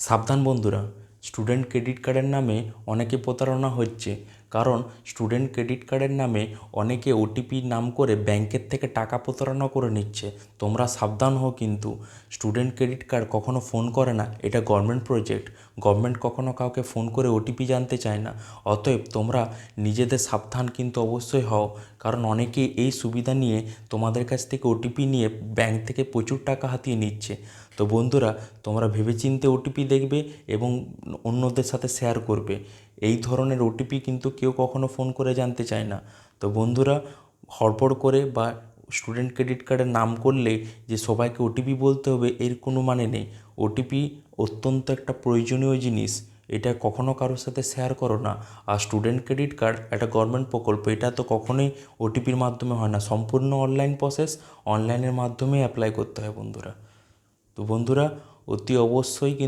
সাবধান বন্ধুরা, student credit কার্ডের নামে অনেকে প্রতারণা হচ্ছে। কারণ স্টুডেন্ট ক্রেডিট কার্ডের নামে অনেকে ওটিপি নাম করে ব্যাংকের থেকে টাকা প্রতারণা করে নিচ্ছে। তোমরা সাবধান হও। কিন্তু স্টুডেন্ট ক্রেডিট কার্ড কখনো ফোন করে না, এটা গভর্নমেন্ট প্রজেক্ট। গভর্নমেন্ট কখনো কাউকে ফোন করে ওটিপি জানতে চায় না। অতএব তোমরা নিজেদের সাবধান কিন্তু অবশ্যই হও। কারণ অনেকেই এই সুবিধা নিয়ে তোমাদের কাছ থেকে ওটিপি নিয়ে ব্যাংক থেকে প্রচুর টাকা হাতিয়ে নিচ্ছে। তো বন্ধুরা, তোমরা ভেবেচিন্তে ওটিপি দেখবে এবং অন্যদের সাথে শেয়ার করবে। এই ধরনের ওটিপি কিন্তু কেউ কখনো ফোন করে জানতে চায় না। তো বন্ধুরা, হড়বড় করে বা স্টুডেন্ট ক্রেডিট কার্ডের নাম করলে যে সবাইকে ওটিপি বলতে হবে এর কোনো মানে নেই। ওটিপি অত্যন্ত একটা প্রয়োজনীয় জিনিস, এটা কখনো কারোর সাথে শেয়ার করো না। আর স্টুডেন্ট ক্রেডিট কার্ড একটা গভর্নমেন্ট প্রকল্প, এটা তো কখনোই ওটিপির মাধ্যমে হয় না। সম্পূর্ণ অনলাইন প্রসেস, অনলাইনের মাধ্যমেই অ্যাপ্লাই করতে হয় বন্ধুরা। তো বন্ধুরা, অতি অবশ্যই কিন্তু